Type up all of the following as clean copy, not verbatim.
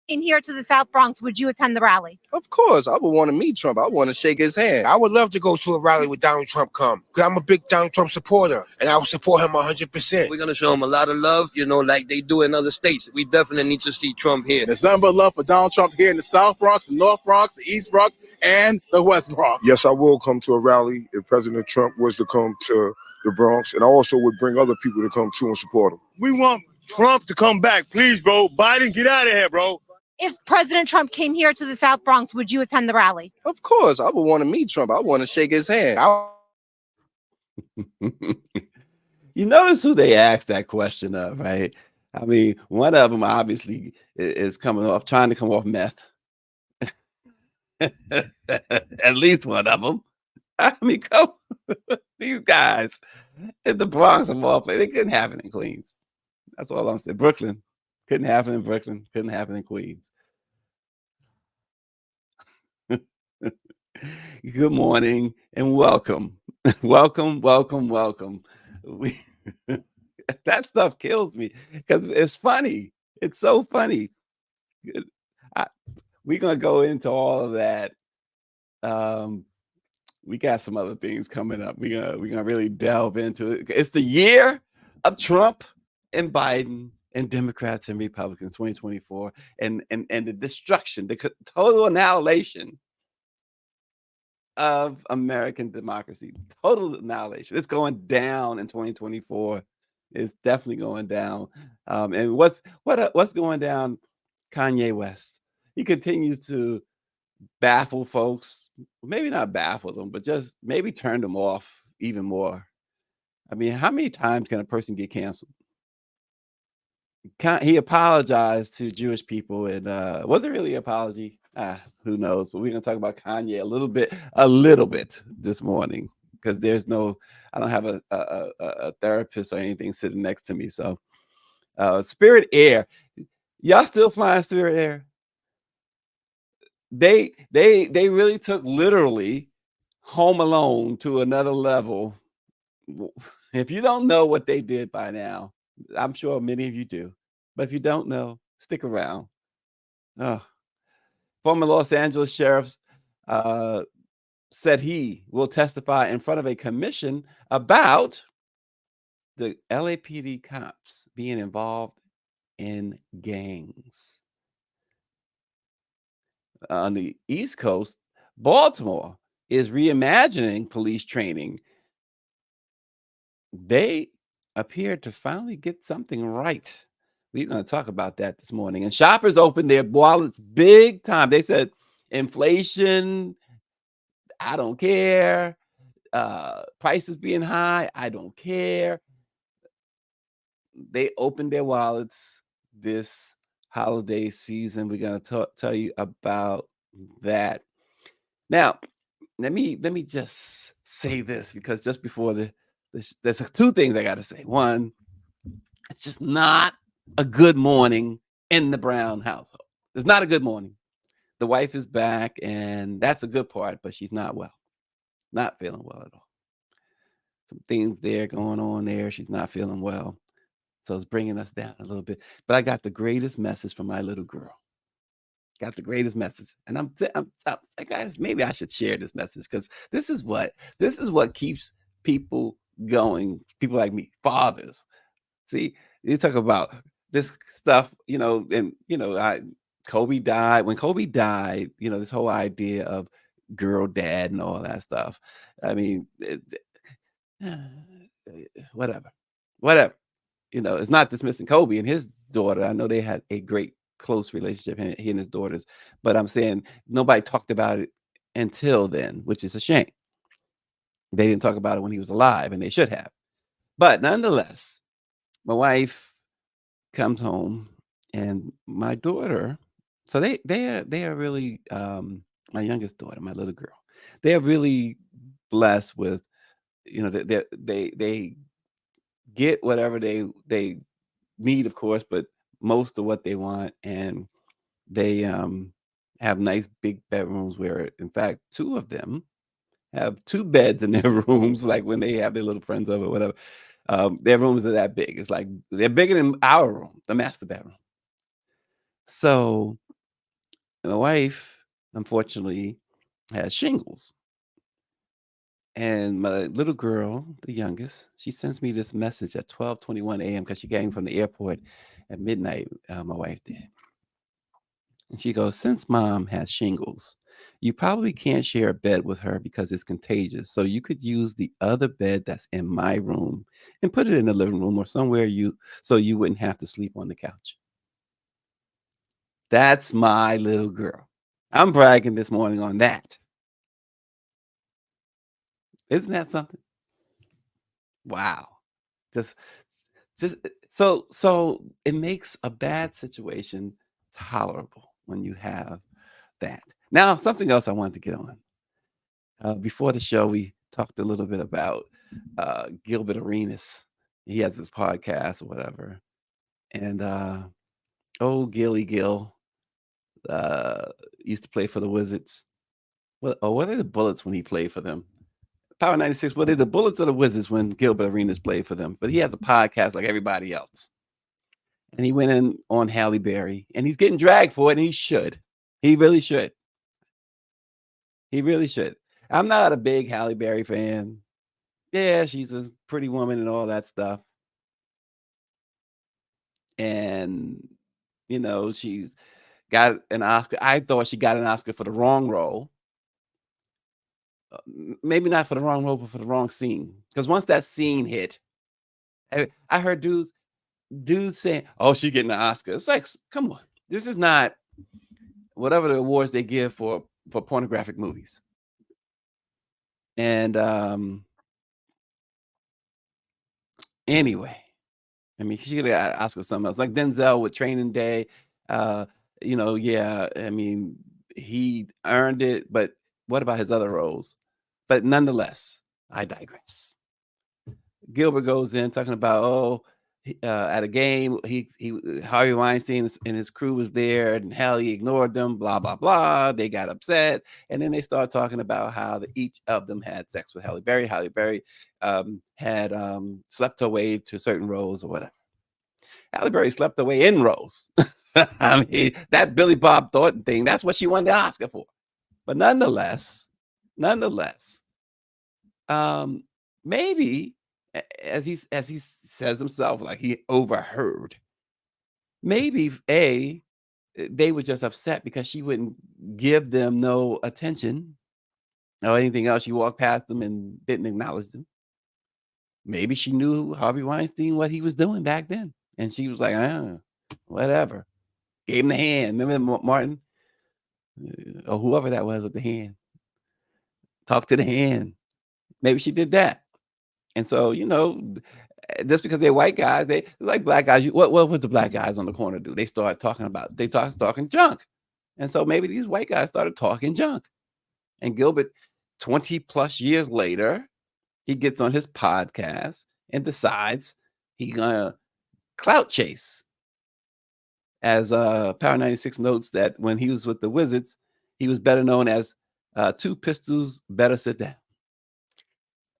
In here to the South Bronx, would you attend the rally? Of course, I would want to meet Trump. I want to shake his hand. I would love to go to a rally with Donald Trump come, because I'm a big Donald Trump supporter, and I will support him 100%. We're going to show him a lot of love, like they do in other states. We definitely need to see Trump here. There's nothing but love for Donald Trump here in the South Bronx, the North Bronx, the East Bronx, and the West Bronx. Yes, I will come to a rally if President Trump was to come to the Bronx, and I also would bring other people to come too and support him. We want Trump to come back, please, bro. Biden, get out of here, bro. If President Trump came here to the South Bronx, would you attend the rally? Of course, I would want to meet Trump. I want to shake his hand. You notice who they asked that question of, right? I mean, one of them obviously is trying to come off meth. At least one of them. I mean, come, these guys in the Bronx of all places, they couldn't have it in Queens. That's all I'm saying. Brooklyn. Couldn't happen in Brooklyn. Couldn't happen in Queens. Good morning and welcome. Welcome. That stuff kills me because it's funny. It's so funny. We're going to go into all of that. We got some other things coming up. We're gonna really delve into it. It's the year of Trump and Biden and Democrats and Republicans, 2024, and the destruction, the total annihilation of American democracy. Total annihilation. It's going down in 2024. It's definitely going down. And what's going down? Kanye West. He continues to baffle folks. Maybe not baffle them, but just maybe turn them off even more. I mean, how many times can a person get canceled? He apologized to Jewish people, and was it really an apology? Who knows? But we're gonna talk about Kanye a little bit this morning because I don't have a therapist or anything sitting next to me. So, Spirit Air, y'all still flying Spirit Air? They really took literally Home Alone to another level. If you don't know what they did by now, I'm sure many of you do, but if you don't know, stick around. Former Los Angeles sheriff said he will testify in front of a commission about the LAPD cops being involved in gangs. On the East Coast, Baltimore is reimagining police training. They appear to finally get something right. We're going to talk about that this morning. And shoppers opened their wallets big time. They said, inflation, I don't care. Prices being high, I don't care. They opened their wallets this holiday season. We're going to tell you about that. Now, let me just say this, because just before there's two things I got to say. One, it's just not a good morning in the Brown household. It's not a good morning. The wife is back, and that's a good part, but she's not well. Not feeling well at all. some things there going on there. She's not feeling well. So it's bringing us down a little bit. But I got the greatest message from my little girl. Got the greatest message. And I'm like, guys, maybe I should share this message because this is what keeps people going. People like me, fathers. See, you talk about this stuff, and Kobe died. When Kobe died, this whole idea of girl dad and all that stuff. I mean, whatever. It's not dismissing Kobe and his daughter. I know they had a great close relationship, he and his daughters, but I'm saying nobody talked about it until then, which is a shame. They didn't talk about it when he was alive, and they should have. But nonetheless, my wife comes home, and my daughter. So they are really my youngest daughter, my little girl. They are really blessed with, they get whatever they need, of course, but most of what they want, and they have nice big bedrooms where, in fact, two of them have two beds in their rooms, like when they have their little friends over, whatever. Their rooms are that big. It's like they're bigger than our room, the master bedroom. So my wife, unfortunately, has shingles. And my little girl, the youngest, she sends me this message at 12:21 a.m. because she came from the airport at midnight. My wife did. And she goes, since mom has shingles, you probably can't share a bed with her because it's contagious. So you could use the other bed that's in my room and put it in the living room or somewhere so you wouldn't have to sleep on the couch. That's my little girl. I'm bragging this morning on that. Isn't that something? Wow. Just so it makes a bad situation tolerable when you have that. Now, something else I wanted to get on. Before the show, we talked a little bit about Gilbert Arenas. He has his podcast or whatever. And Gilly Gill used to play for the Wizards. What are the Bullets when he played for them? Power 96, were they the Bullets or the Wizards when Gilbert Arenas played for them? But he has a podcast like everybody else. And he went in on Halle Berry, and he's getting dragged for it, and he should. He really should. He really should. I'm not a big Halle Berry fan. Yeah, she's a pretty woman and all that stuff. And, she's got an Oscar. I thought she got an Oscar for the wrong role. Maybe not for the wrong role, but for the wrong scene. Because once that scene hit, I heard dudes saying, "Oh, she getting an Oscar." It's like, come on, this is not whatever the awards they give for pornographic movies. And anyway, I mean, she could have got an Oscar for something else, like Denzel with Training Day. Yeah, I mean, he earned it, but what about his other roles? But nonetheless, I digress. Gilbert goes in talking about, at a game, Harvey Weinstein and his crew was there, and Halle ignored them, blah, blah, blah. They got upset. And then they started talking about how each of them had sex with Halle Berry. Halle Berry had slept her way to certain roles or whatever. Halle Berry slept her way in roles. I mean, that Billy Bob Thornton thing, that's what she won the Oscar for. But nonetheless, maybe as he says himself, like he overheard, maybe they were just upset because she wouldn't give them no attention or anything else. She walked past them and didn't acknowledge them. Maybe she knew Harvey Weinstein, what he was doing back then, and she was like, whatever. Gave him the hand. Remember Martin or whoever that was with the hand? Talk to the hand. Maybe she did that. And so, just because they're white guys, they like black guys. What would the black guys on the corner do? They start talking junk. And so maybe these white guys started talking junk. And Gilbert, 20 plus years later, he gets on his podcast and decides he's gonna clout chase. As Power 96 notes that when he was with the Wizards, he was better known as Two Pistols Better Sit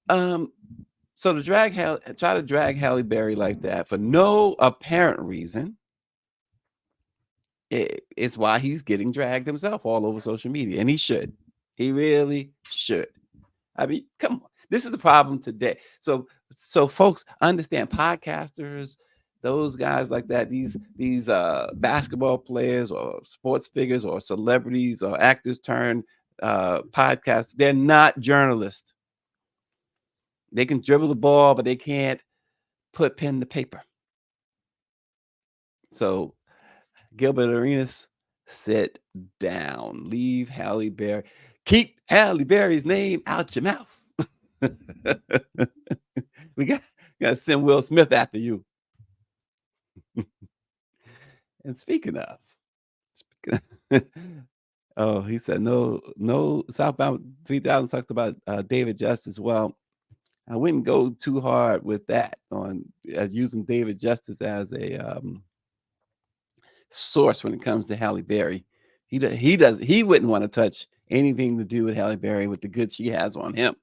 Down. So to try to drag Halle Berry like that for no apparent reason, it's why he's getting dragged himself all over social media, and he should. He really should. I mean, come on. This is the problem today. So folks understand, podcasters, those guys like that, these basketball players or sports figures or celebrities or actors turned podcasts, they're not journalists. They can dribble the ball, but they can't put pen to paper. So Gilbert Arenas, sit down. Leave Halle Berry. Keep Halle Berry's name out your mouth. we got to send Will Smith after you. And speaking of, oh, he said no. Southbound 3000 talked about David Justice. Well, I wouldn't go too hard with that as using David Justice as a source when it comes to Halle Berry. He wouldn't want to touch anything to do with Halle Berry with the goods she has on him.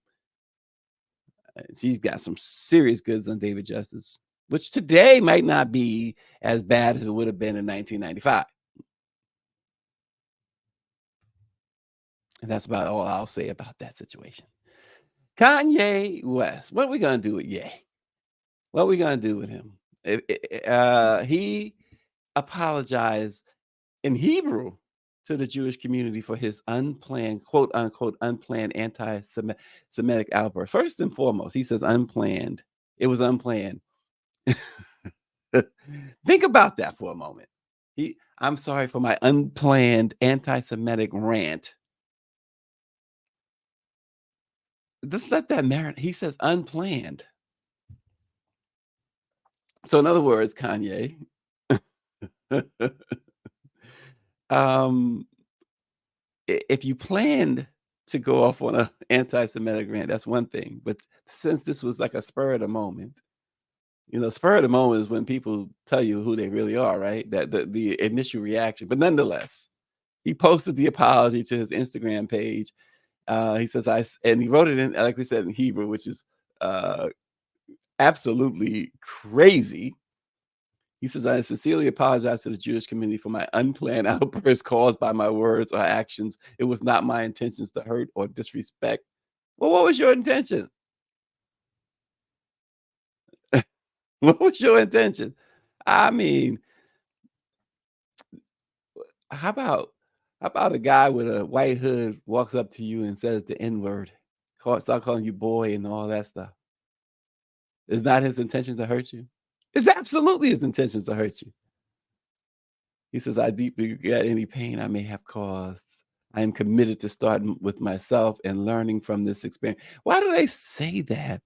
She's got some serious goods on David Justice, which today might not be as bad as it would have been in 1995. And that's about all I'll say about that situation. Kanye West, what are we going to do with Ye? What are we going to do with him? He apologized in Hebrew to the Jewish community for his unplanned, quote unquote, unplanned anti-Semitic outburst. First and foremost, he says unplanned. It was unplanned. Think about that for a moment. I'm sorry for my unplanned anti-Semitic rant. Just let that marinate. He says unplanned. So in other words, Kanye, if you planned to go off on an anti-Semitic rant, that's one thing. But since this was like a spur of the moment, spur of the moment is when people tell you who they really are, right? That the initial reaction. But nonetheless, he posted the apology to his Instagram page. He says, and he wrote it in, like we said, in Hebrew, which is absolutely crazy. He says, I sincerely apologize to the Jewish community for my unplanned outburst caused by my words or actions. It was not my intentions to hurt or disrespect. Well, what was your intention? What was your intention? I mean, how about a guy with a white hood walks up to you and says the N-word, start calling you boy and all that stuff? It's not his intention to hurt you. It's absolutely his intentions to hurt you. He says, I deeply regret any pain I may have caused. I am committed to starting with myself and learning from this experience. Why do they say that?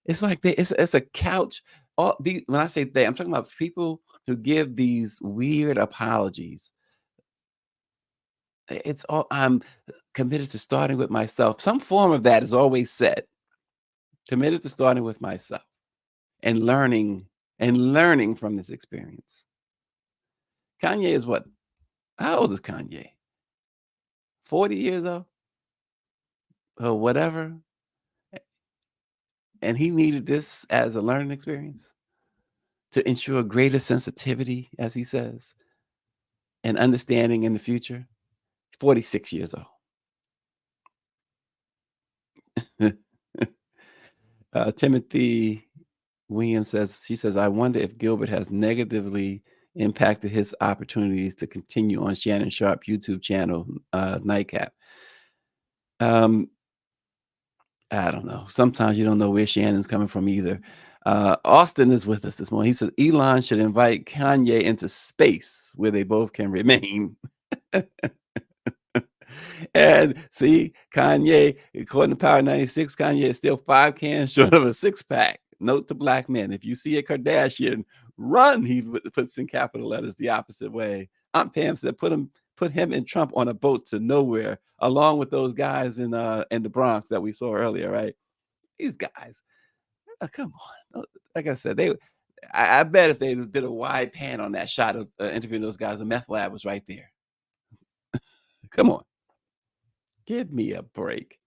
It's like it's a couch. When I say they, I'm talking about people who give these weird apologies. It's all, I'm committed to starting with myself. Some form of that is always said. Committed to starting with myself and learning from this experience. Kanye is what? How old is Kanye? 40 years old? Or whatever. And he needed this as a learning experience to ensure greater sensitivity, as he says, and understanding in the future. 46 years old. Timothy Williams says, I wonder if Gilbert has negatively impacted his opportunities to continue on Shannon Sharp YouTube channel, Nightcap. I don't know. Sometimes you don't know where Shannon's coming from either. Austin is with us this morning. He says Elon should invite Kanye into space where they both can remain. And see, Kanye, according to Power 96, Kanye is still 5 cans short of a 6-pack. Note to black men: if you see a Kardashian, run. He puts in capital letters the opposite way. Aunt Pam said, put him and Trump on a boat to nowhere, along with those guys in the Bronx that we saw earlier, right? These guys, come on. Like I said, I bet if they did a wide pan on that shot of interviewing those guys, the meth lab was right there. Come on. Give me a break.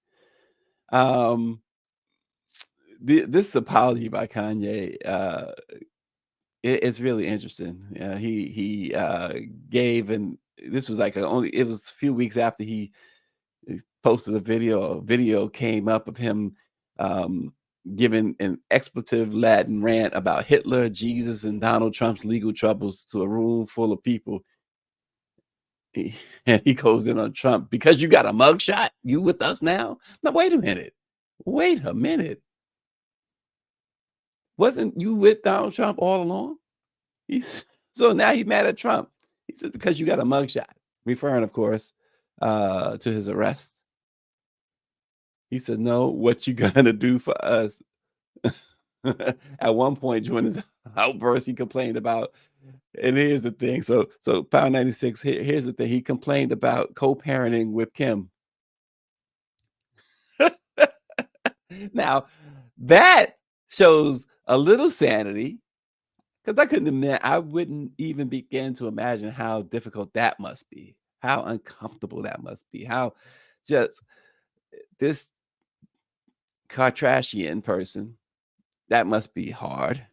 this apology by Kanye, it's really interesting. He gave, and this was like it was a few weeks after he posted a video. A video came up of him giving an expletive Latin rant about Hitler, Jesus, and Donald Trump's legal troubles to a room full of people. And he goes in on Trump because you got a mugshot. You with us now? Now wait a minute. Wait a minute. Wasn't you with Donald Trump all along? So now he's mad at Trump. He said because you got a mugshot, referring, of course, to his arrest. He said, "No, what you gonna do for us?" At one point during his outburst, he complained about. And here's the thing. So Pound 96. Here's the thing. He complained about co-parenting with Kim. Now, that shows a little sanity, because I wouldn't even begin to imagine how difficult that must be, how uncomfortable that must be, how just this Kardashian person, that must be hard.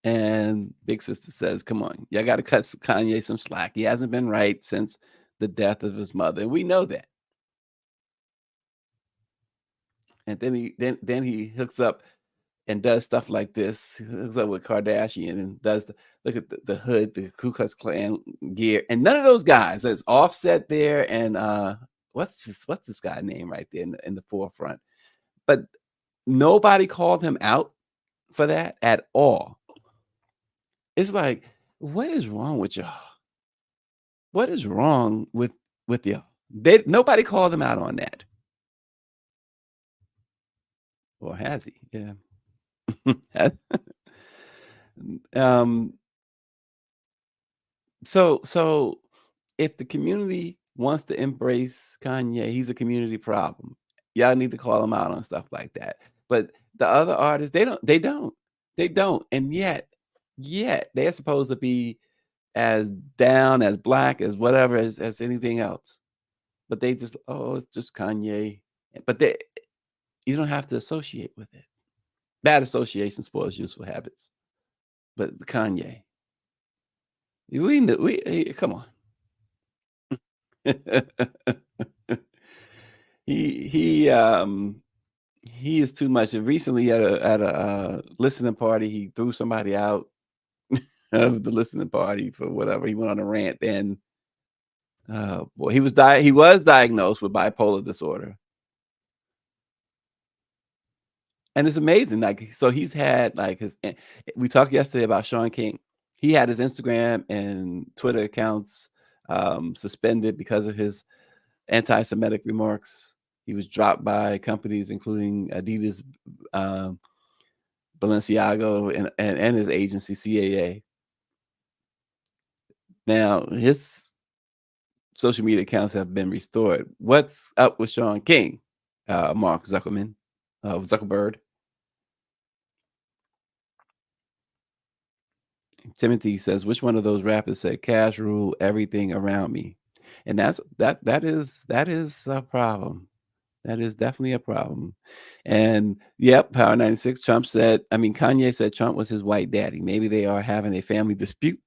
And Big Sister says, come on, y'all got to cut Kanye some slack. He hasn't been right since the death of his mother. And we know that. And then he hooks up and does stuff like this. He hooks up with Kardashian and does look at the hood, the Ku Klux Klan gear. And none of those guys, there's Offset there, and what's this guy name right there in the forefront. But nobody called him out for that at all. It's like, what is wrong with y'all? What is wrong with y'all? Nobody called him out on that. Or has he? Yeah. So if the community wants to embrace Kanye, he's a community problem. Y'all need to call him out on stuff like that. But the other artists, they don't. And yet they're supposed to be as down, as black, as whatever, as anything else. But they just, it's just Kanye. But you don't have to associate with it. Bad association spoils useful habits. But Kanye, come on. He is too much. And recently at a listening party, he threw somebody out of the listening party for whatever. He went on a rant. Then, he was diagnosed with bipolar disorder. And it's amazing. Like, so he's had like we talked yesterday about Sean King. He had his Instagram and Twitter accounts suspended because of his anti-Semitic remarks. He was dropped by companies including Adidas, Balenciaga, and his agency CAA. Now his social media accounts have been restored. What's up with Sean King? Mark Zuckerberg. Timothy says, which one of those rappers said cash rule everything around me? And that is a problem. That is definitely a problem. And yep, Power 96, Kanye said Trump was his white daddy. Maybe they are having a family dispute.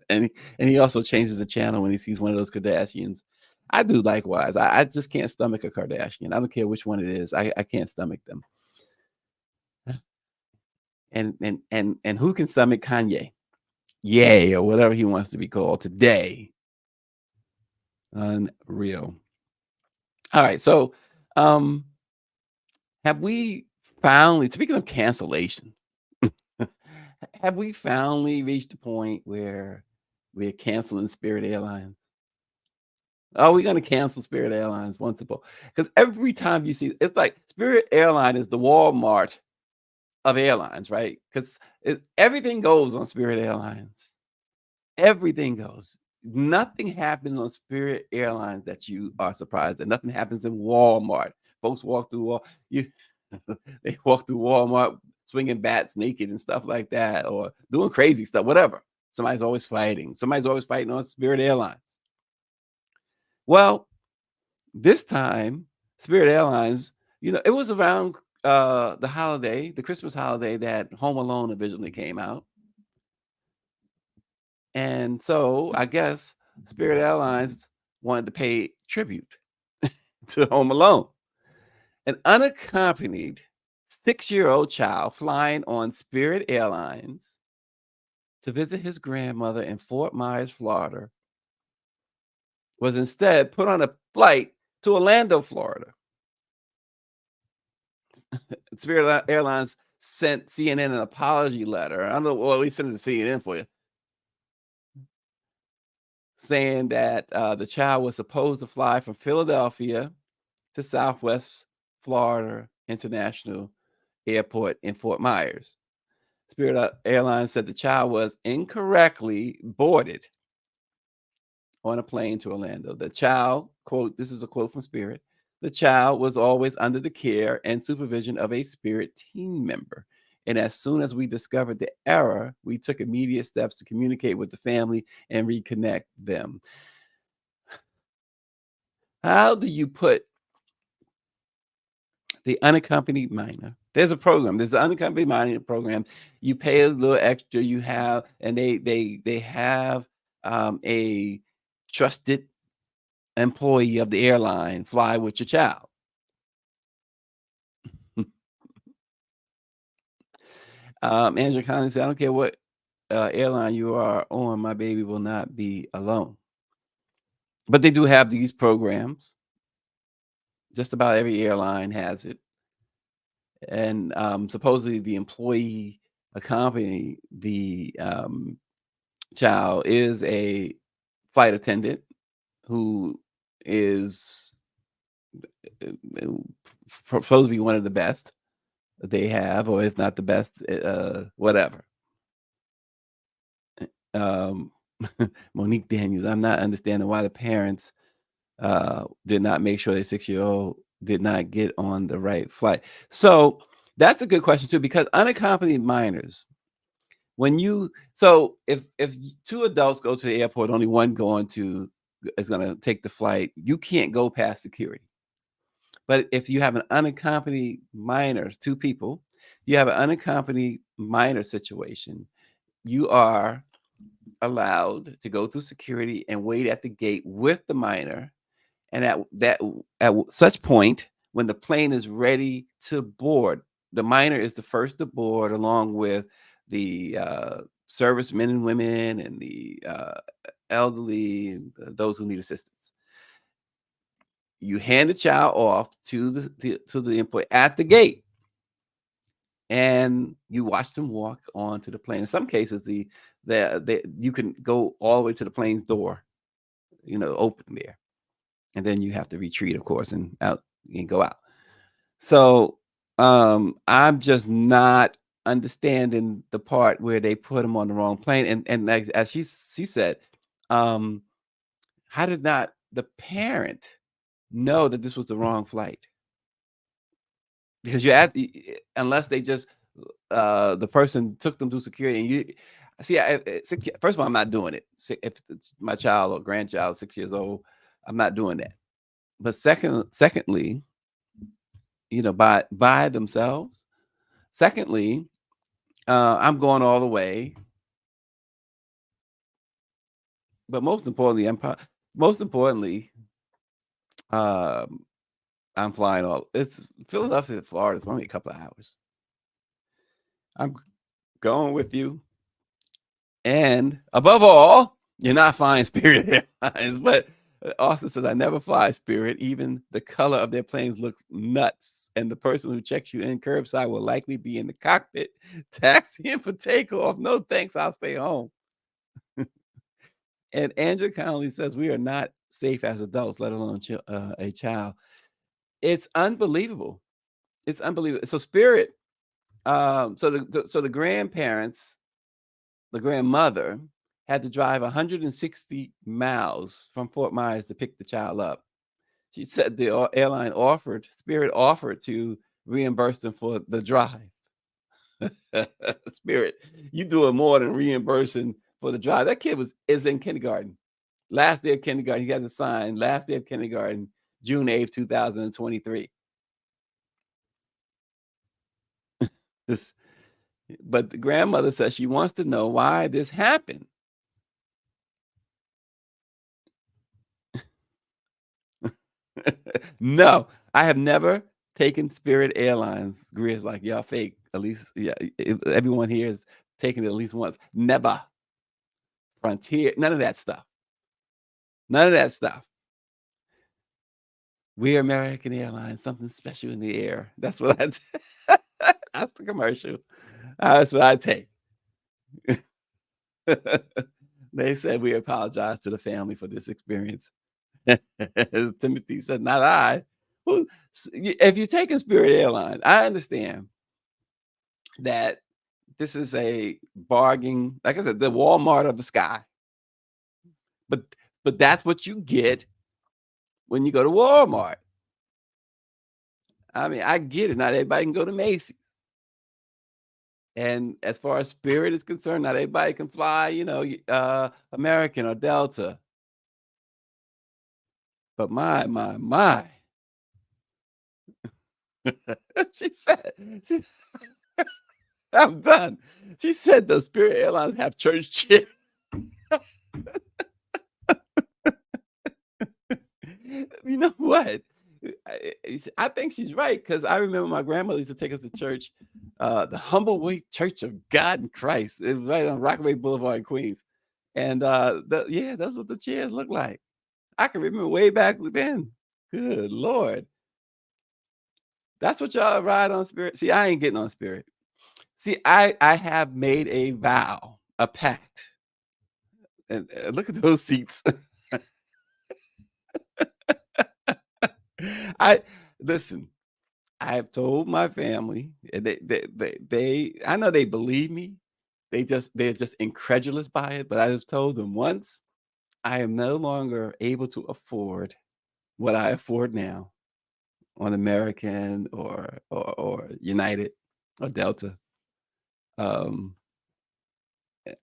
and he also changes the channel when he sees one of those Kardashians. I do likewise. I just can't stomach a Kardashian. I don't care which one it is. I can't stomach them. And who can stomach Kanye? Yay, or whatever he wants to be called today. Unreal. All right, so have we finally, speaking of cancellation, have we finally reached the point where we're canceling Spirit Airlines? Are we going to cancel Spirit Airlines once and for all? Because every time you see, it's like Spirit Airline is the Walmart of airlines, right? Because everything goes on Spirit Airlines. Everything goes. Nothing happens on Spirit Airlines that you are surprised at. Nothing happens in Walmart. Folks walk through they walk through Walmart swinging bats naked and stuff like that, or doing crazy stuff, whatever. Somebody's always fighting. Somebody's always fighting on Spirit Airlines. Well, this time Spirit Airlines, it was around the holiday, the Christmas holiday, that Home Alone originally came out. And so I guess Spirit Airlines wanted to pay tribute to Home Alone. An unaccompanied 6-year-old child flying on Spirit Airlines to visit his grandmother in Fort Myers, Florida, was instead put on a flight to Orlando, Florida. Spirit Airlines sent CNN an apology letter. I don't know, well, we sent it to CNN for you, saying that the child was supposed to fly from Philadelphia to Southwest Florida International Airport in Fort Myers. Spirit Airlines said the child was incorrectly boarded on a plane to Orlando. The child, quote, this is a quote from Spirit, the child was always under the care and supervision of a Spirit team member. And as soon as we discovered the error, we took immediate steps to communicate with the family and reconnect them. How do you put the unaccompanied minor? There's a program. There's an unaccompanied minor program. You pay a little extra. You have, and they have a trusted employee of the airline fly with your child. Andrew Conley said, "I don't care what airline you are on, my baby will not be alone." But they do have these programs. Just about every airline has it. And supposedly the employee accompanying the child is a flight attendant who is supposed to be one of the best that they have, or if not the best, whatever. Monique Daniels, I'm not understanding why the parents did not make sure their 6-year-old did not get on the right flight. So that's a good question too, because unaccompanied minors, if 2 adults go to the airport, only one is going to take the flight, you can't go past security. But if you have an unaccompanied minor, 2 people, you have an unaccompanied minor situation, you are allowed to go through security and wait at the gate with the minor. And at such point, when the plane is ready to board, the minor is the first to board, along with the servicemen and women and the elderly and those who need assistance. You hand the child off to the employee at the gate, and you watch them walk onto the plane. In some cases, you can go all the way to the plane's door, open there. And then you have to retreat, of course, and go out. So I'm just not understanding the part where they put him on the wrong plane. And as she said, how did not the parent know that this was the wrong flight? Because unless they just the person took them through security, and you see, first of all, I'm not doing it. If it's my child or grandchild, 6 years old, I'm not doing that. But secondly, by themselves. Secondly, I'm going all the way. But most importantly, I'm flying it's Philadelphia to Florida. It's only a couple of hours. I'm going with you. And above all, you're not flying Spirit Airlines. But Austin says, I never fly Spirit. Even the color of their planes looks nuts. And the person who checks you in curbside will likely be in the cockpit taxiing for takeoff. No thanks, I'll stay home. And Andrew Connolly says, we are not safe as adults, let alone a child. It's unbelievable. It's unbelievable. So Spirit, so the grandparents, the grandmother had to drive 160 miles from Fort Myers to pick the child up. She said the airline Spirit offered to reimburse them for the drive. Spirit, you doing more than reimbursing for the drive. That kid is in kindergarten. Last day of kindergarten, he got a sign. Last day of kindergarten, June 8th, 2023. But the grandmother says she wants to know why this happened. No, I have never taken Spirit Airlines. Greer's like, y'all fake. At least, yeah, everyone here has taken it at least once. Never. Frontier, none of that stuff. None of that stuff. We're American Airlines, something special in the air. That's what I that's the commercial. That's what I take. They said we apologize to the family for this experience. Timothy said, not I. Well, if you're taking Spirit Airlines, I understand that this is a bargain, like I said, the Walmart of the sky. But that's what you get when you go to Walmart. I mean, I get it. Not everybody can go to Macy's. And as far as Spirit is concerned, not everybody can fly, American or Delta. But my. she said, I'm done. She said the Spirit Airlines have church chairs. You know what? I think she's right, because I remember my grandmother used to take us to church, the Humble Way Church of God in Christ. It was right on Rockaway Boulevard in Queens. And that's what the chairs look like. I can remember way back then. Good Lord. That's what y'all ride on Spirit. See, I ain't getting on Spirit. See, I have made a vow, a pact. And look at those seats. Listen. I have told my family, and they I know they believe me. They're just incredulous by it. But I have told them once, I am no longer able to afford what I afford now on American or United or Delta.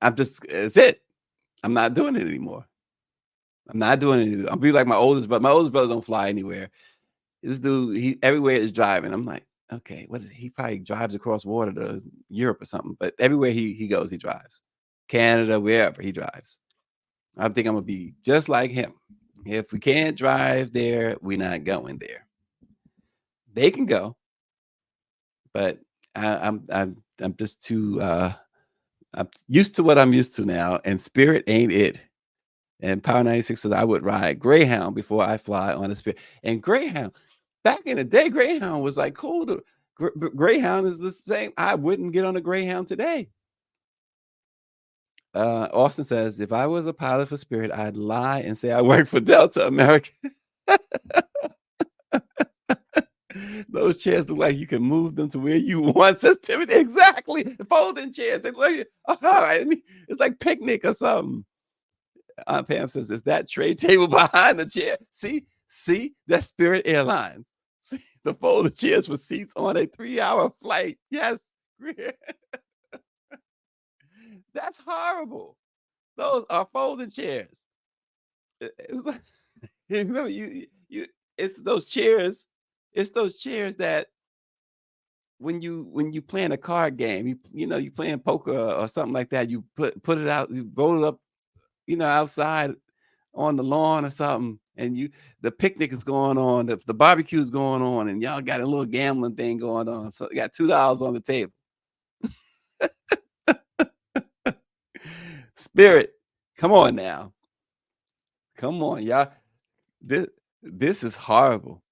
It's it. I'm not doing it anymore. I'm not doing it. I'll be like my oldest brother. My oldest brother don't fly anywhere. This dude, he everywhere is driving. I'm like, okay, what is he? Probably drives across water to Europe or something. But everywhere he goes, he drives. Canada, wherever he drives. I think I'm gonna be just like him. If we can't drive there, we're not going there. They can go, but I'm just too I'm used to what I'm used to now, and Spirit ain't it. And Power 96 says I would ride Greyhound before I fly on a Spirit. And Greyhound, back in the day, Greyhound was like cool. Greyhound is the same. I wouldn't get on a Greyhound today. Austin says, if I was a pilot for Spirit, I'd lie and say I work for Delta American. Those chairs look like you can move them to where you want. Says Timothy. Exactly. The folding chairs. They look like, all right. It's like picnic or something. Aunt Pam says, is that tray table behind the chair? See, that's Spirit Airlines. See, the folded chairs with seats on a 3-hour flight. Yes. That's horrible. Those are folding chairs. It's like, remember, it's those chairs. It's those chairs that when you playing a card game, you playing poker or something like that, you put it out, you roll it up, outside on the lawn or something, and the picnic is going on, the barbecue is going on, and y'all got a little gambling thing going on. So you got $2 on the table. Spirit, come on now. Come on, y'all. This is horrible.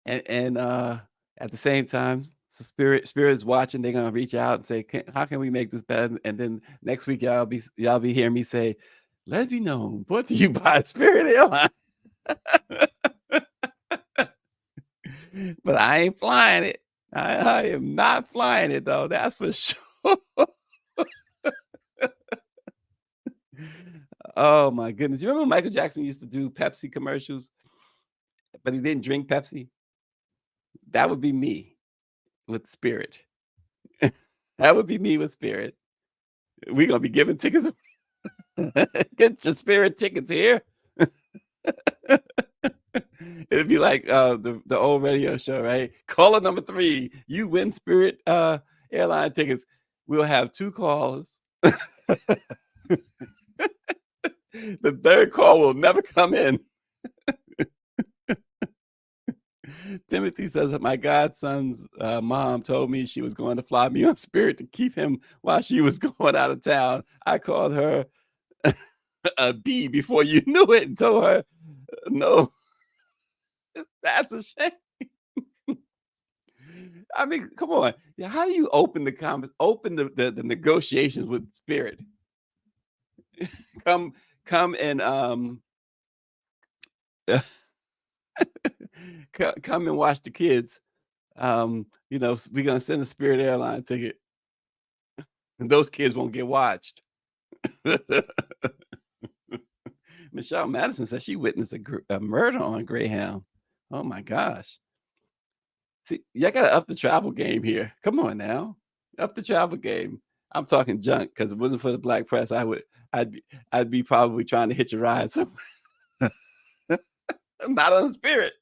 And at the same time, so Spirit is watching. They're gonna reach out and say, how can we make this better? And then next week y'all be hearing me say, let it be known, brought to you by Spirit Airlines. But I ain't flying it. I am not flying it though. That's for sure. Oh my goodness. You remember Michael Jackson used to do Pepsi commercials, but he didn't drink Pepsi? That would be me with Spirit. That would be me with Spirit. We're going to be giving tickets. Get your Spirit tickets here. It'd be like the old radio show, right? Caller number 3, you win Spirit airline tickets. We'll have 2 callers. The third call will never come in. Timothy says that my godson's mom told me she was going to fly me on Spirit to keep him while she was going out of town. I called her a B before you knew it and told her no. That's a shame. I mean, come on. How do you open the negotiations with Spirit? come and come and watch the kids. We're gonna send a Spirit airline ticket, and those kids won't get watched. Michelle Madison says she witnessed a murder on Greyhound. Oh my gosh. See, y'all gotta up the travel game here. Come on now. Up the travel game. I'm talking junk because if it wasn't for the black press, I'd be probably trying to hitch a ride somewhere. Not on Spirit.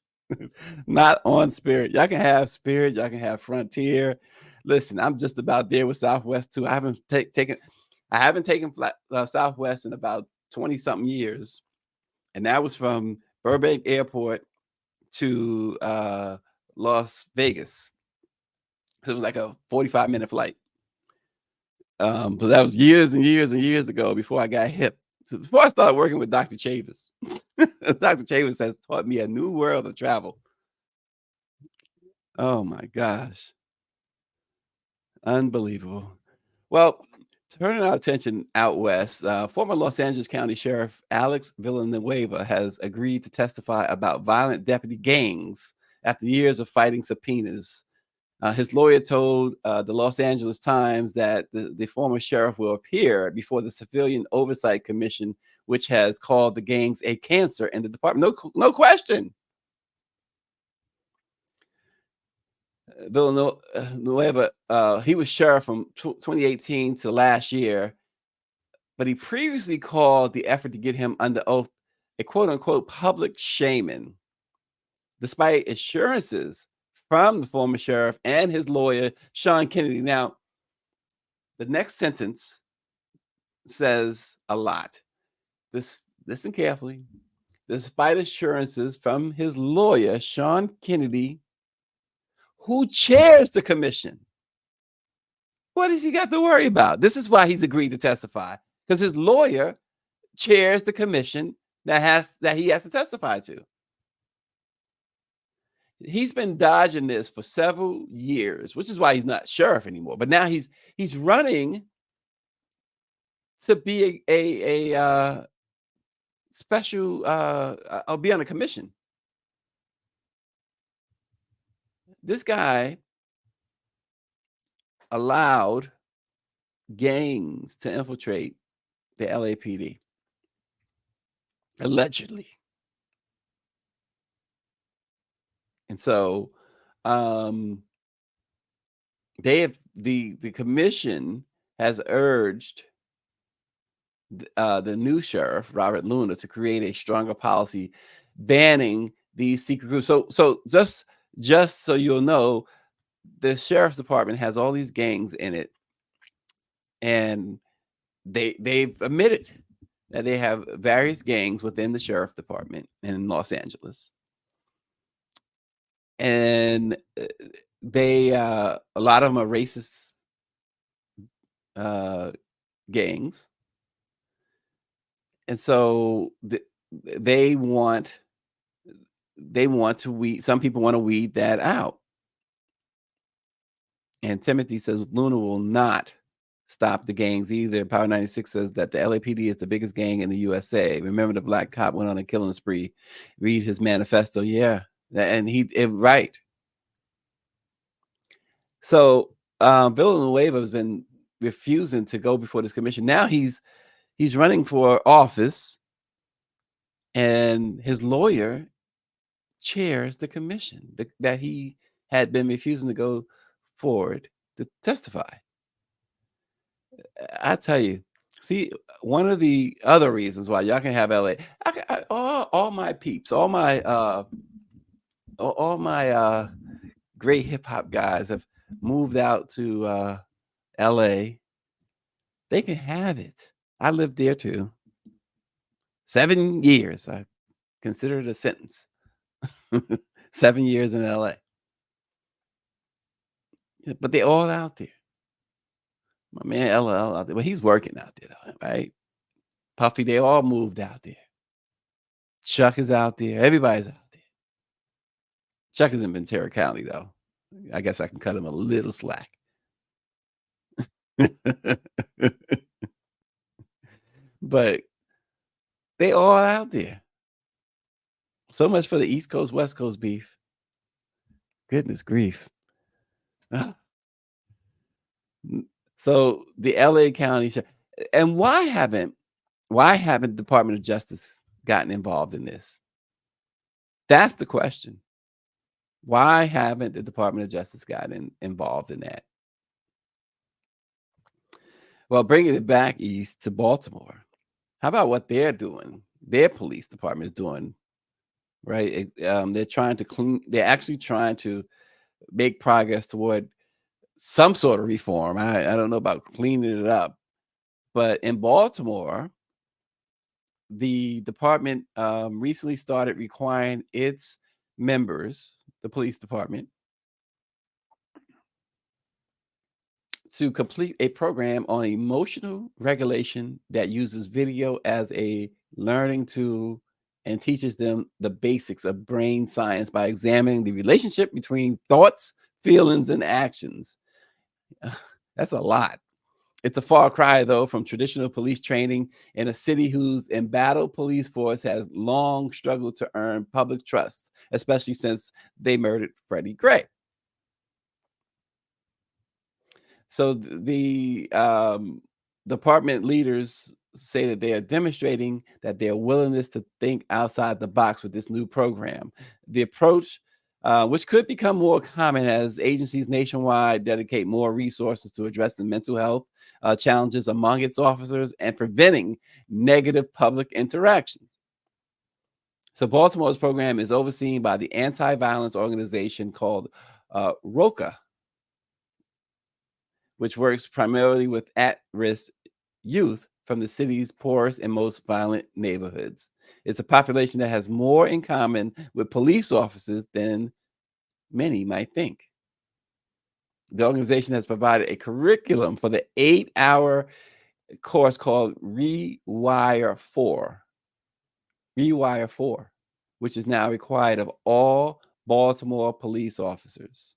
Not on Spirit. Y'all can have Spirit, y'all can have Frontier. Listen, I'm just about there with Southwest too. I haven't taken Southwest in about 20 something years. And that was from Burbank Airport to Las Vegas. It was like a 45-minute flight. But that was years and years and years ago before I got hip. So before I started working with Dr. Chavis. Dr. Chavis has taught me a new world of travel. Oh my gosh. Unbelievable. Well, turning our attention out west, former Los Angeles County Sheriff Alex Villanueva has agreed to testify about violent deputy gangs after years of fighting subpoenas. His lawyer told the Los Angeles Times that the former sheriff will appear before the Civilian Oversight Commission, which has called the gangs a cancer in the department. No question. Villanueva, he was sheriff from 2018 to last year, but he previously called the effort to get him under oath a quote-unquote public shaming, despite assurances from the former sheriff and his lawyer, Sean Kennedy. Now, the next sentence says a lot. Listen carefully. Despite assurances from his lawyer, Sean Kennedy, who chairs the commission. What has he got to worry about? This is why he's agreed to testify, because his lawyer chairs the commission that he has to testify to. He's been dodging this for several years, which is why he's not sheriff anymore. But now he's running to be a special. I'll be on a commission. This guy allowed gangs to infiltrate the LAPD, allegedly. And so the commission has urged the new sheriff, Robert Luna, to create a stronger policy banning these secret groups. So just so you'll know, the sheriff's department has all these gangs in it, and they've admitted that they have various gangs within the sheriff department in Los Angeles. And a lot of them are racist gangs, and so they want to weed. Some people want to weed that out. And Timothy says Luna will not stop the gangs either. Power 96 says that the LAPD is the biggest gang in the USA. Remember, the black cop went on a killing spree. Read his manifesto. Yeah. And right. So Villanueva has been refusing to go before this commission. Now he's running for office, and his lawyer chairs the commission that he had been refusing to go forward to testify. I tell you, see, one of the other reasons why y'all can have LA, all my peeps, all my all my great hip hop guys have moved out to LA. They can have it. I lived there too. 7 years. I consider it a sentence. 7 years in LA. Yeah, but they're all out there. My man LL out there. Well, he's working out there, though, right? Puffy, they all moved out there. Chuck is out there. Everybody's out there. Chuck is in Ventura County, though. I guess I can cut him a little slack. But they all out there. So much for the East Coast, West Coast beef. Goodness grief. So the LA County, and why haven't the Department of Justice gotten involved in this? That's the question. Why haven't the Department of Justice gotten involved in that? Well, bringing it back east to Baltimore, how about what they're doing? Their police department is doing, right? They're trying to clean. They're actually trying to make progress toward some sort of reform. I don't know about cleaning it up, but in Baltimore, the department recently started requiring its members, the police department, to complete a program on emotional regulation that uses video as a learning tool and teaches them the basics of brain science by examining the relationship between thoughts, feelings, and actions. That's a lot. It's a far cry, though, from traditional police training in a city whose embattled police force has long struggled to earn public trust, especially since they murdered Freddie Gray. So the department leaders say that they are demonstrating that their willingness to think outside the box with this new program. The approach, which could become more common as agencies nationwide dedicate more resources to addressing mental health challenges among its officers and preventing negative public interactions. So Baltimore's program is overseen by the anti-violence organization called ROCA, which works primarily with at-risk youth from the city's poorest and most violent neighborhoods. It's a population that has more in common with police officers than many might think. The organization has provided a curriculum for the 8-hour course called Rewire 4, which is now required of all Baltimore police officers.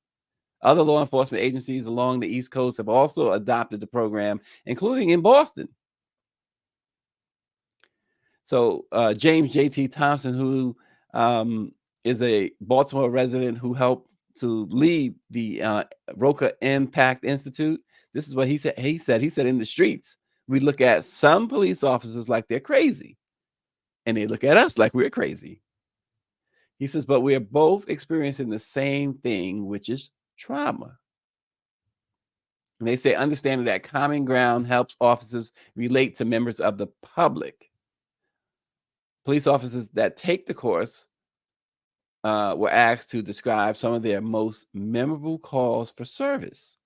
Other law enforcement agencies along the East Coast have also adopted the program, including in Boston. So James J.T. Thompson, who is a Baltimore resident who helped to lead the Roca Impact Institute, this is what he said. He said, in the streets, we look at some police officers like they're crazy, and they look at us like we're crazy. He says, but we are both experiencing the same thing, which is trauma. And they say understanding that common ground helps officers relate to members of the public. Police officers that take the course were asked to describe some of their most memorable calls for service.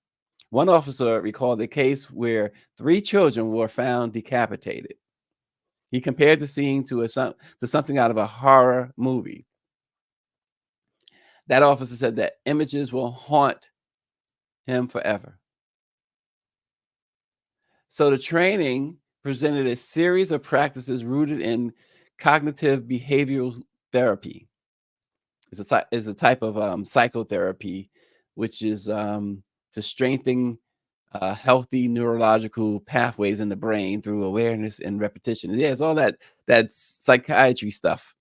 One officer recalled a case where 3 children were found decapitated. He compared the scene to something out of a horror movie. That officer said that images will haunt him forever. So the training presented a series of practices rooted in cognitive behavioral therapy. It's a type of psychotherapy, which is to strengthen healthy neurological pathways in the brain through awareness and repetition. Yeah, it's all that psychiatry stuff.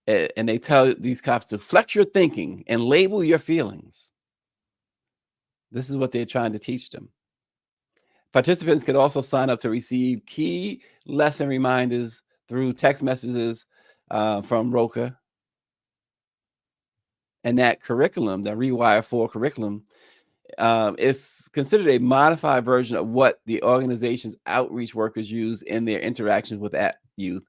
And they tell these cops to flex your thinking and label your feelings. This is what they're trying to teach them. Participants could also sign up to receive key lesson reminders through text messages from Roca. And that curriculum, that Rewire 4 curriculum, is considered a modified version of what the organization's outreach workers use in their interactions with youth.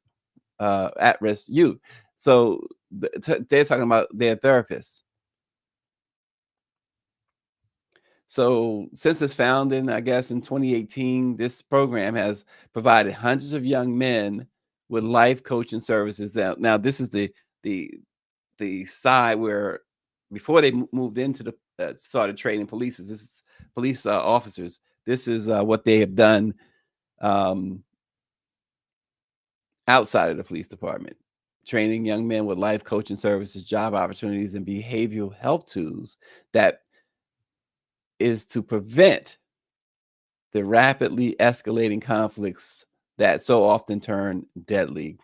at-risk youth. So they're talking about their therapists. So since its founding, I guess in 2018, this program has provided hundreds of young men with life coaching services. Now this is the side where before they moved into the started training police officers. This is what they have done outside of the police department, training young men with life coaching services, job opportunities, and behavioral health tools that is to prevent the rapidly escalating conflicts that so often turn deadly.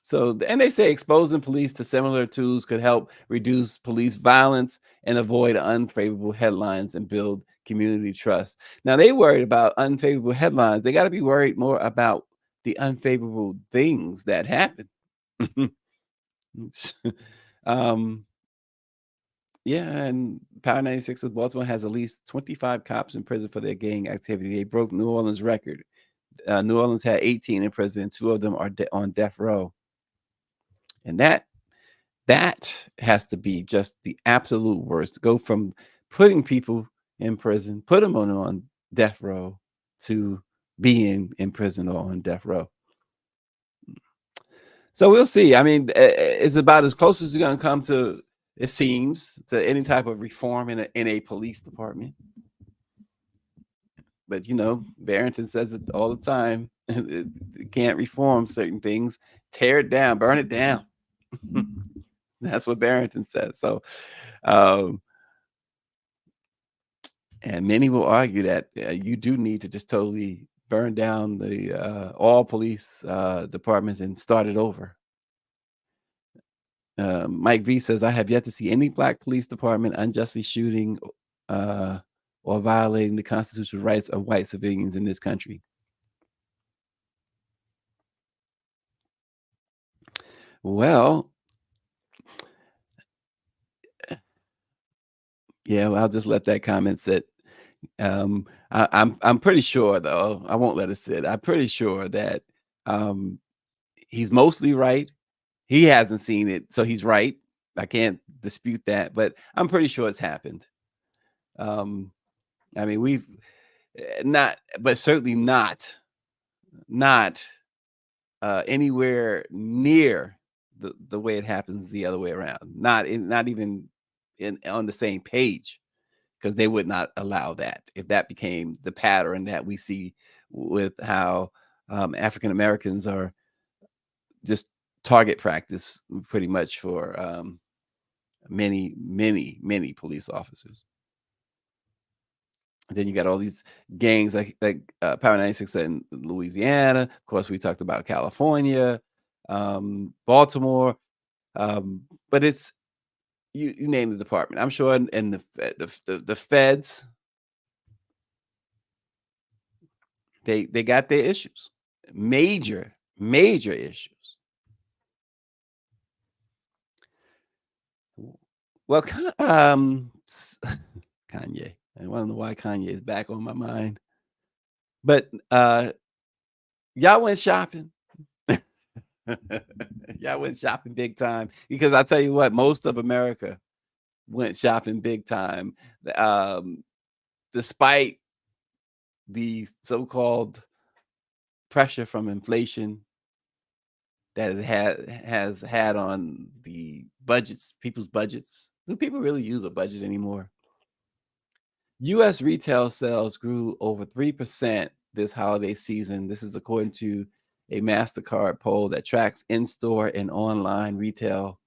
So, and they say exposing police to similar tools could help reduce police violence and avoid unfavorable headlines and build community trust. Now, they worried about unfavorable headlines. They got to be worried more about the unfavorable things that happen. Yeah, and Power 96 of Baltimore has at least 25 cops in prison for their gang activity. They broke New Orleans' record. New Orleans had 18 in prison, and 2 of them are on death row. And that has to be just the absolute worst. To go from putting people in prison, put them on death row, to being in prison or on death row. So we'll see. I mean, it's about as close as you're going to come to, it seems, to any type of reform in a police department. But, you know, Barrington says it all the time. It can't reform certain things. Tear it down, burn it down. That's what Barrington says. So, and many will argue that you do need to just totally burn down the all police departments and start it over. Mike V says, I have yet to see any Black police department unjustly shooting or violating the constitutional rights of white civilians in this country. Well, yeah, well, I'll just let that comment sit. I'm pretty sure, though, I won't let it sit. I'm pretty sure that he's mostly right. He hasn't seen it, so he's right. I can't dispute that, but I'm pretty sure it's happened. I mean, we've not, but certainly not anywhere near the way it happens the other way around. Not even on the same page, because they would not allow that if that became the pattern that we see with how African Americans are just target practice pretty much for many police officers. And then you got all these gangs like Power 96 in Louisiana. Of course, we talked about California, Baltimore, but it's you name the department. I'm sure, and the feds, they got their issues, major issues. Well, Kanye. I don't know why Kanye is back on my mind, but y'all went shopping. Y'all went shopping big time, because I tell you what, most of America went shopping big time, despite the so-called pressure from inflation that it has had on the budgets, people's budgets. Do people really use a budget anymore? U.S. retail sales grew over 3% this holiday season. This is according to a MasterCard poll that tracks in-store and online retail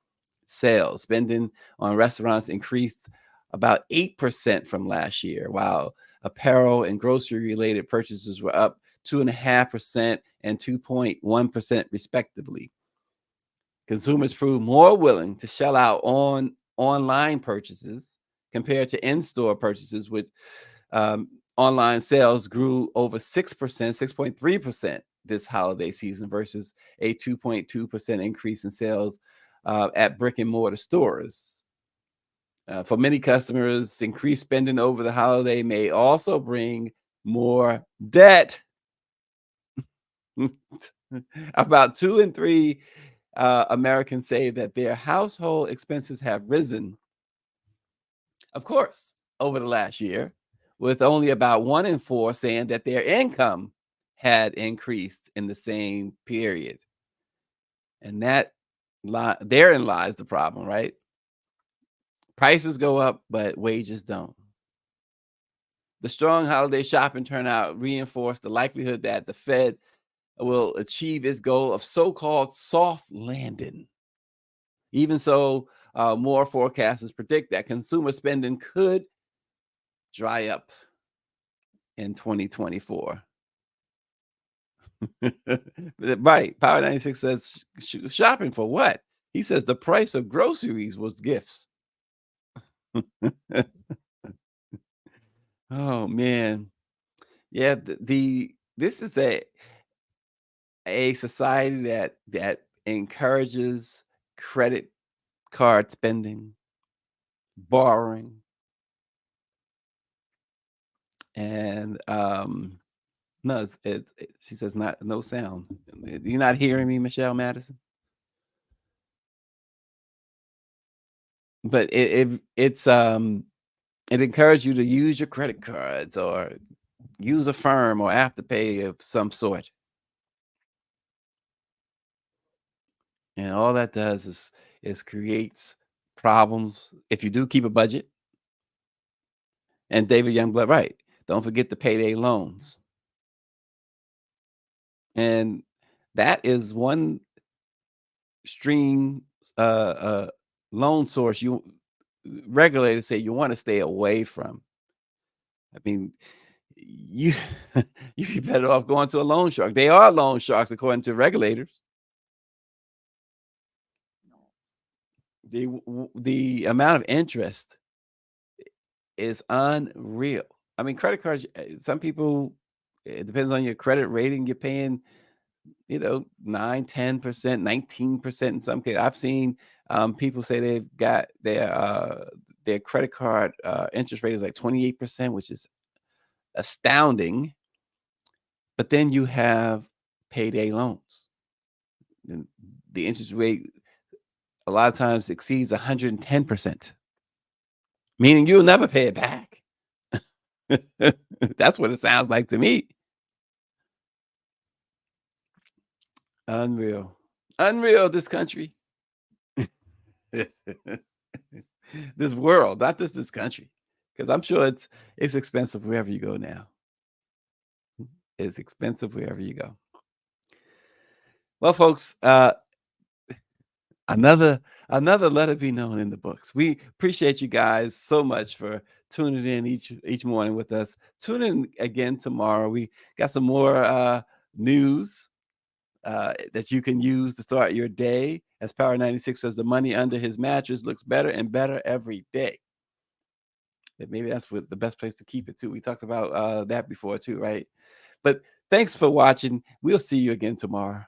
sales. Spending on restaurants increased about 8% from last year, while apparel and grocery-related purchases were up 2.5% and 2.1% respectively. Consumers proved more willing to shell out on online purchases compared to in-store purchases, with online sales grew over 6%, 6.3% this holiday season versus a 2.2% increase in sales at brick and mortar stores. For many customers, increased spending over the holiday may also bring more debt. About 2 in 3 Americans say that their household expenses have risen, of course, over the last year, with only about 1 in 4 saying that their income had increased in the same period. And therein lies the problem, right? Prices go up, but wages don't. The strong holiday shopping turnout reinforced the likelihood that the Fed will achieve its goal of so-called soft landing. Even so, more forecasters predict that consumer spending could dry up in 2024. Right. Power 96 says, shopping for what? He says the price of groceries was gifts. Oh, man. Yeah, this is a society that encourages credit card spending, borrowing, and no, she says no sound. You're not hearing me, Michelle Madison? But it encourages you to use your credit cards or use a firm or Afterpay of some sort. And all that does is creates problems if you do keep a budget. And David Youngblood, right? Don't forget the payday loans. And that is one stream loan source you regulators say you want to stay away from. I mean, you'd be better off going to a loan shark. They are loan sharks according to regulators. The amount of interest is unreal. I mean, credit cards, some people, it depends on your credit rating, you're paying, 9, 10%, 19% in some cases. I've seen people say they've got their credit card interest rate is like 28%, which is astounding. But then you have payday loans. And the interest rate a lot of times exceeds 110%, meaning you'll never pay it back. That's what it sounds like to me. Unreal. Unreal, this country. This world, not just this country. Because I'm sure it's expensive wherever you go now. It's expensive wherever you go. Well, folks, another let it be known in the books. We appreciate you guys so much for tuning in each morning with us. Tune in again tomorrow. We got some more news that you can use to start your day. As Power 96 says, the money under his mattress looks better and better every day. That maybe that's the best place to keep it too. We talked about that before too, right? But thanks for watching. We'll see you again tomorrow.